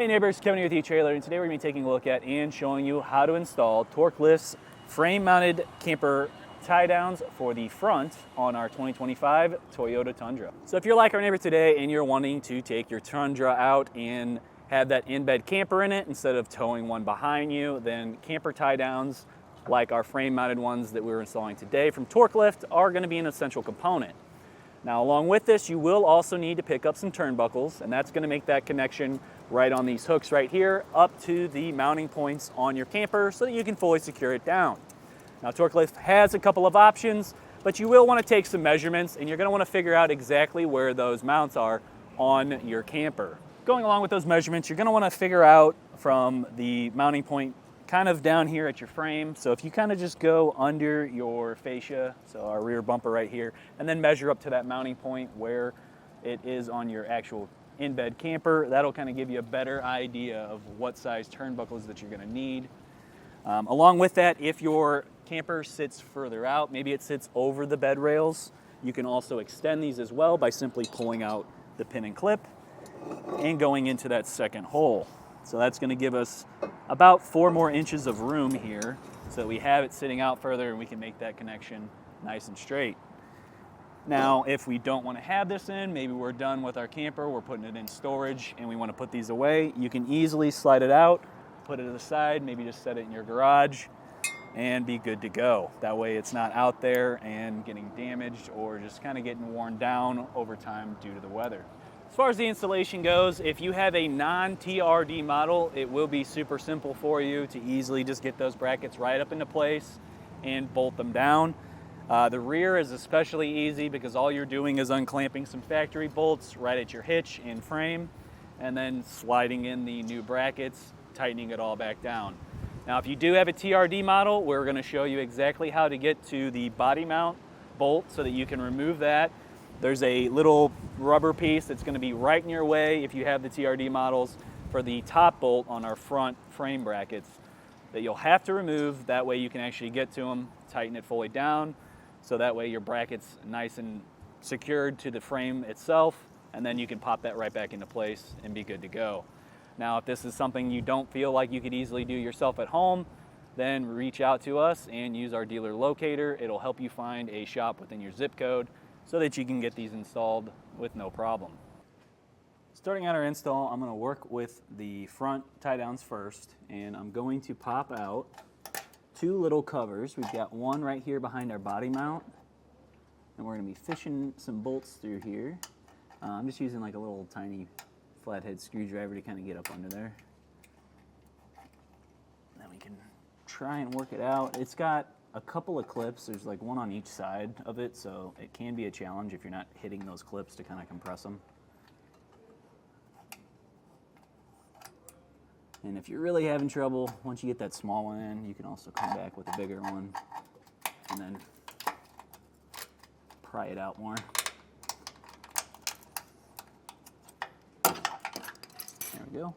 Hey neighbors, Kevin here with etrailer, and today we're going to be taking a look at and showing you how to install TorkLift's frame-mounted camper tie-downs for the front on our 2025 Toyota Tundra. So if you're like our neighbor today and you're wanting to take your Tundra out and have that in-bed camper in it instead of towing one behind you, then camper tie-downs like our frame-mounted ones that we're installing today from TorkLift are going to be an essential component. Now, along with this, you will also need to pick up some turnbuckles, and that's going to make that connection right on these hooks right here up to the mounting points on your camper so that you can fully secure it down. Now, TorkLift has a couple of options, but you will want to take some measurements, and you're going to want to figure out exactly where those mounts are on your camper. Going along with those measurements, you're going to want to figure out from the mounting point kind of down here at your frame. So if you kind of just go under your fascia, so our rear bumper right here, and then measure up to that mounting point where it is on your actual in-bed camper, that'll kind of give you a better idea of what size turnbuckles that you're going to need. Along with that, if your camper sits further out, maybe it sits over the bed rails, you can also extend these as well by simply pulling out the pin and clip and going into that second hole. So that's going to give us about 4 more inches of room here so that we have it sitting out further and we can make that connection nice and straight. Now, if we don't want to have this in, maybe we're done with our camper, we're putting it in storage and we want to put these away, you can easily slide it out, put it to the side, maybe just set it in your garage and be good to go. That way it's not out there and getting damaged or just kind of getting worn down over time due to the weather. As far as the installation goes, if you have a non-TRD model, it will be super simple for you to easily just get those brackets right up into place and bolt them down. The rear is especially easy because all you're doing is unclamping some factory bolts right at your hitch and frame and then sliding in the new brackets, tightening it all back down. Now, if you do have a TRD model, we're going to show you exactly how to get to the body mount bolt so that you can remove that. There's a little rubber piece that's going to be right in your way if you have the TRD models for the top bolt on our front frame brackets that you'll have to remove. That way you can actually get to them, tighten it fully down, so that way your bracket's nice and secured to the frame itself, and then you can pop that right back into place and be good to go. Now, if this is something you don't feel like you could easily do yourself at home, then reach out to us and use our dealer locator. It'll help you find a shop within your zip code so that you can get these installed with no problem. Starting out our install, I'm going to work with the front tie downs first, and I'm going to pop out 2 little covers. We've got one right here behind our body mount, and we're going to be fishing some bolts through here. I'm just using like a little tiny flathead screwdriver to kind of get up under there. Then we can try and work it out. It's got a couple of clips. There's like one on each side of it, so it can be a challenge if you're not hitting those clips to kind of compress them. And if you're really having trouble, once you get that small one in, you can also come back with a bigger one and then pry it out more. There we go.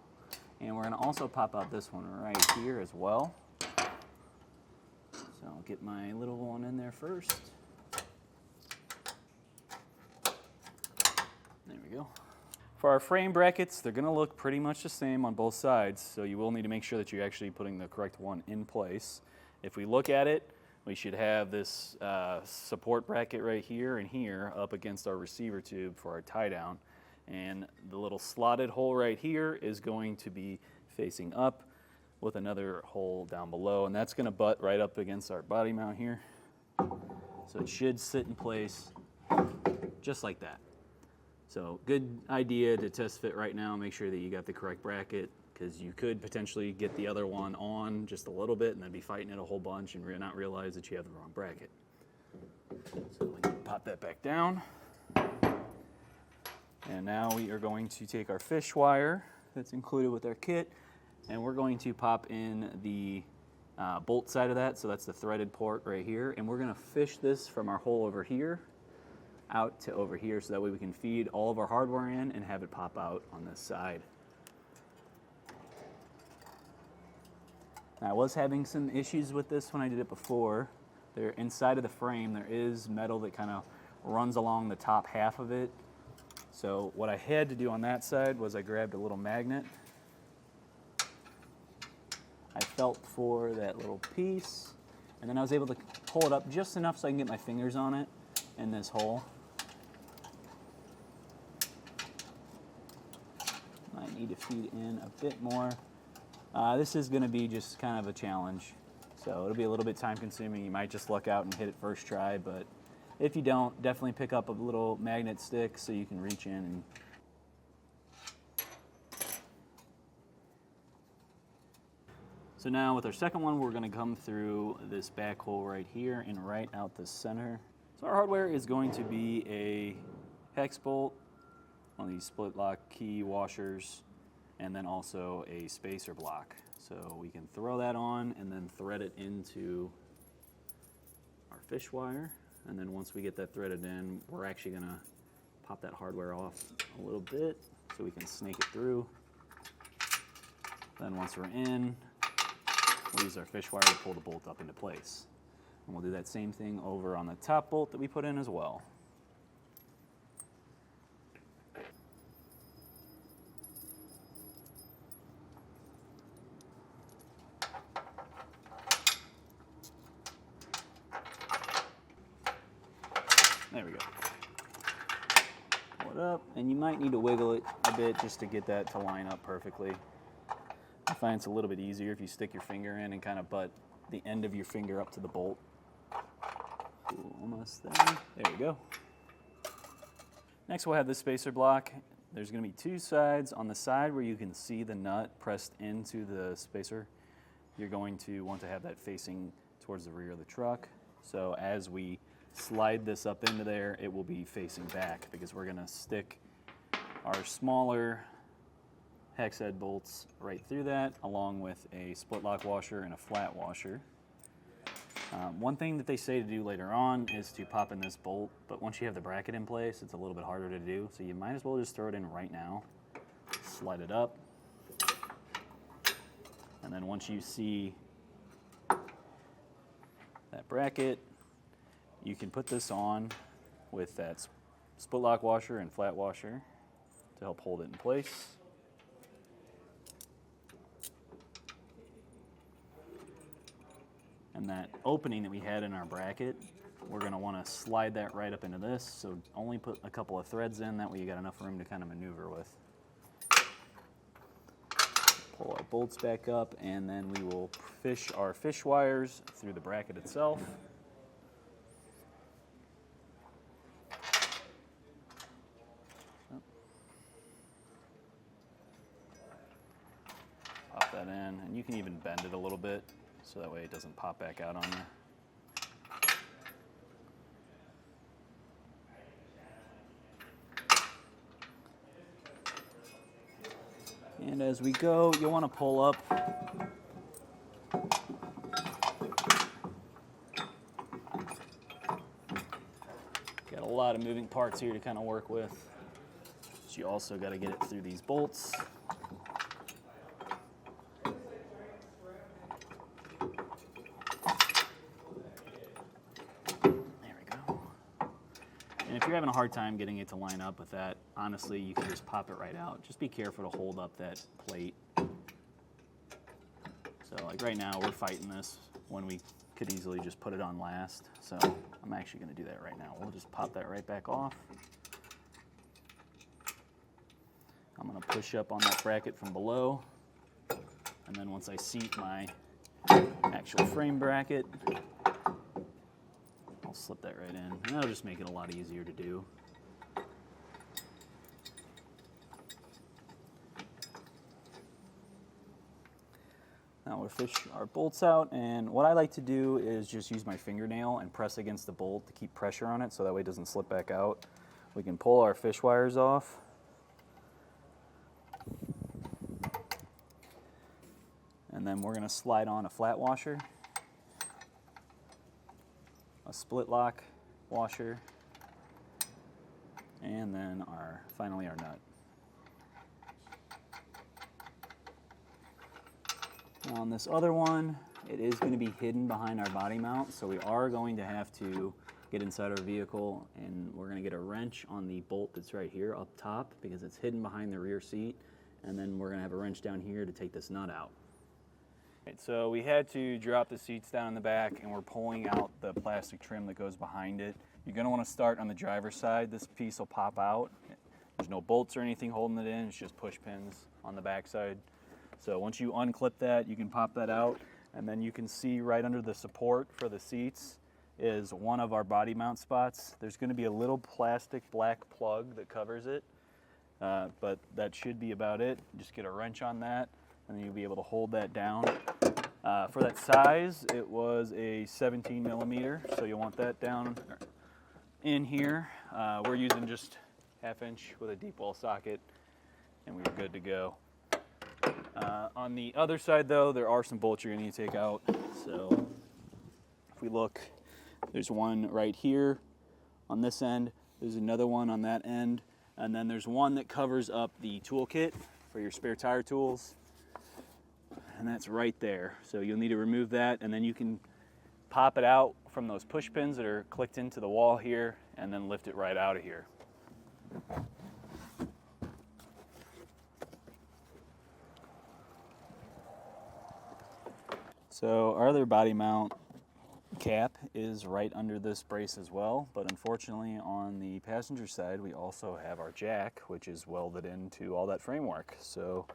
And we're going to also pop out this one right here as well. So I'll get my little one in there first. There we go. For our frame brackets, they're going to look pretty much the same on both sides, so you will need to make sure that you're actually putting the correct one in place. If we look at it, we should have this support bracket right here and here up against our receiver tube for our tie down. And the little slotted hole right here is going to be facing up with another hole down below, and that's going to butt right up against our body mount here. So it should sit in place just like that. So good idea to test fit right now, make sure that you got the correct bracket, because you could potentially get the other one on just a little bit and then be fighting it a whole bunch and not realize that you have the wrong bracket. So we can pop that back down. And now we are going to take our fish wire that's included with our kit, and we're going to pop in the bolt side of that, so that's the threaded port right here, and we're going to fish this from our hole over here out to over here, so that way we can feed all of our hardware in and have it pop out on this side. Now, I was having some issues with this when I did it before. There, inside of the frame, there is metal that kind of runs along the top half of it. So what I had to do on that side was I grabbed a little magnet I felt for that little piece, and then I was able to pull it up just enough so I can get my fingers on it in this hole. Might need to feed in a bit more. This is going to be just kind of a challenge, so it'll be a little bit time consuming. You might just luck out and hit it first try, but if you don't, definitely pick up a little magnet stick so you can reach in and so now with our second one, we're going to come through this back hole right here and right out the center. So our hardware is going to be a hex bolt, one of these split lock key washers, and then also a spacer block. So we can throw that on and then thread it into our fish wire. And then once we get that threaded in, we're actually going to pop that hardware off a little bit so we can snake it through. Then once we're in, we'll use our fish wire to pull the bolt up into place. And we'll do that same thing over on the top bolt that we put in as well. There we go. Pull it up, and you might need to wiggle it a bit just to get that to line up perfectly. I find it's a little bit easier if you stick your finger in and kind of butt the end of your finger up to the bolt. Ooh, almost there. There we go. Next we'll have the spacer block. There's going to be two sides. On the side where you can see the nut pressed into the spacer, you're going to want to have that facing towards the rear of the truck. So as we slide this up into there, it will be facing back because we're going to stick our smaller hex head bolts right through that, along with a split lock washer and a flat washer. One thing that they say to do later on is to pop in this bolt, but once you have the bracket in place, it's a little bit harder to do, so you might as well just throw it in right now. Slide it up, and then once you see that bracket, you can put this on with that split lock washer and flat washer to help hold it in place. And that opening that we had in our bracket, we're going to want to slide that right up into this, so only put a couple of threads in, that way you got enough room to kind of maneuver with. Pull our bolts back up, and then we will fish our fish wires through the bracket itself. Pop that in, and you can even bend it a little bit so that way it doesn't pop back out on you. And as we go, you'll want to pull up got a lot of moving parts here to kind of work with. So you also got to get it through these bolts. And if you're having a hard time getting it to line up with that, honestly, you can just pop it right out. Just be careful to hold up that plate. So like right now, we're fighting this when we could easily just put it on last. So I'm actually going to do that right now. We'll just pop that right back off. I'm going to push up on that bracket from below. And then once I seat my actual frame bracket, I'll slip that right in, and that'll just make it a lot easier to do. Now we'll fish our bolts out, and what I like to do is just use my fingernail and press against the bolt to keep pressure on it so that way it doesn't slip back out. We can pull our fish wires off. And then we're going to slide on a flat washer, a split lock washer, and then finally our nut. Now on this other one, it is going to be hidden behind our body mount, so we are going to have to get inside our vehicle, and we're going to get a wrench on the bolt that's right here up top because it's hidden behind the rear seat, and then we're going to have a wrench down here to take this nut out. Right, so we had to drop the seats down in the back, and we're pulling out the plastic trim that goes behind it. You're going to want to start on the driver's side. This piece will pop out. There's no bolts or anything holding it in. It's just push pins on the back side. So once you unclip that, you can pop that out, and then you can see right under the support for the seats is one of our body mount spots. There's going to be a little plastic black plug that covers it, but that should be about it. Just get a wrench on that, and then you'll be able to hold that down. For that size, it was a 17 millimeter, so you'll want that down in here. We're using just 1/2 inch with a deep wall socket, and we're good to go. On the other side though, there are some bolts you're gonna need to take out. So if we look, there's one right here on this end, there's another one on that end, and then there's one that covers up the toolkit for your spare tire tools, and that's right there. So you'll need to remove that, and then you can pop it out from those push pins that are clicked into the wall here, and then lift it right out of here. So our other body mount cap is right under this brace as well, but unfortunately on the passenger side we also have our jack, which is welded into all that framework. So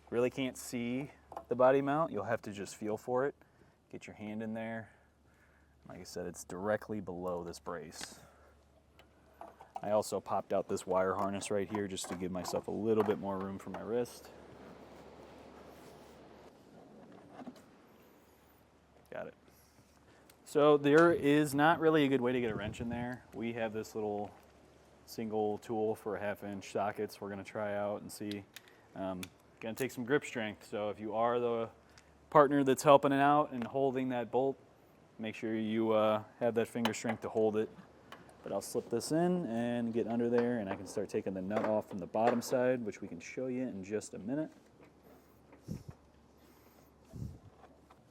really can't see the body mount. You'll have to just feel for it. Get your hand in there. Like I said, it's directly below this brace. I also popped out this wire harness right here just to give myself a little bit more room for my wrist. Got it. So there is not really a good way to get a wrench in there. We have this little single tool for 1/2 inch sockets we're going to try out and see. Going to take some grip strength. So if you are the partner that's helping it out and holding that bolt, make sure you have that finger strength to hold it. But I'll slip this in and get under there, and I can start taking the nut off from the bottom side, which we can show you in just a minute.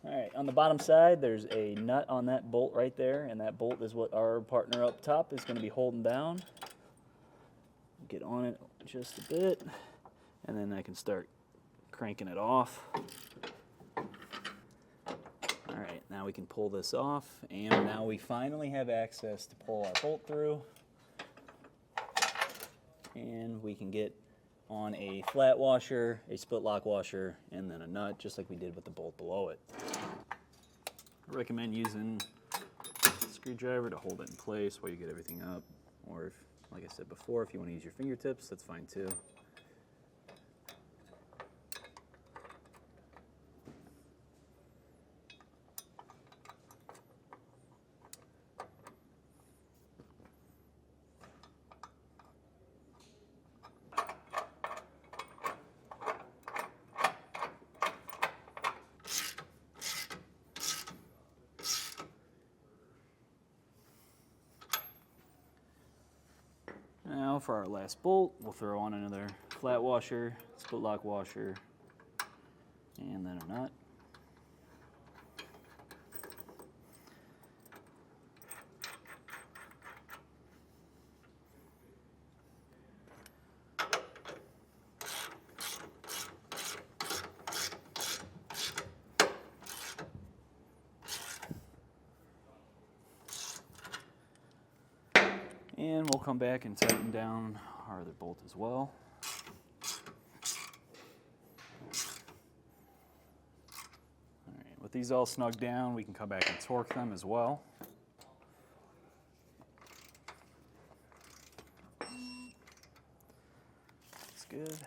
All right, on the bottom side, there's a nut on that bolt right there, and that bolt is what our partner up top is going to be holding down. Get on it just a bit, and then I can start cranking it off. All right, now we can pull this off, and now we finally have access to pull our bolt through, and we can get on a flat washer, a split lock washer, and then a nut, just like we did with the bolt below it. I recommend using a screwdriver to hold it in place while you get everything up, or if, like I said before, if you want to use your fingertips, that's fine too. Now for our last bolt, we'll throw on another flat washer, split lock washer, and then a nut. And we'll come back and tighten down our other bolt as well. All right, with these all snugged down, we can come back and torque them as well. That's good.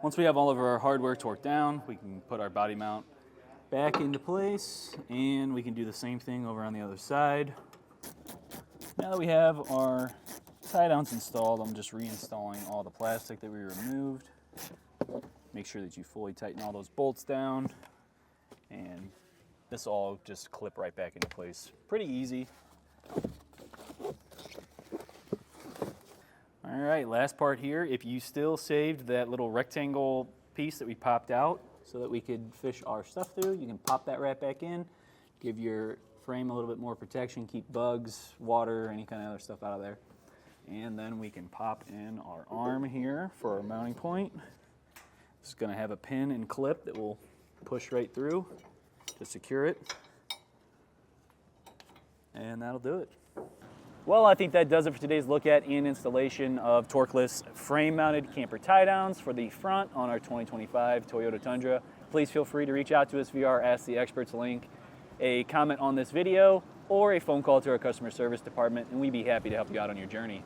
Once we have all of our hardware torqued down, we can put our body mount back into place, and we can do the same thing over on the other side. Now that we have our tie downs installed, I'm just reinstalling all the plastic that we removed. Make sure that you fully tighten all those bolts down, and this will all just clip right back into place. Pretty easy. All right, last part here. If you still saved that little rectangle piece that we popped out so that we could fish our stuff through, you can pop that right back in, give your frame a little bit more protection, keep bugs, water, any kind of other stuff out of there. And then we can pop in our arm here for our mounting point. This is going to have a pin and clip that will push right through to secure it. And that'll do it. Well, I think that does it for today's look at and installation of TorkLift's frame-mounted camper tie-downs for the front on our 2025 Toyota Tundra. Please feel free to reach out to us via our Ask the Experts link, a comment on this video, or a phone call to our customer service department, and we'd be happy to help you out on your journey.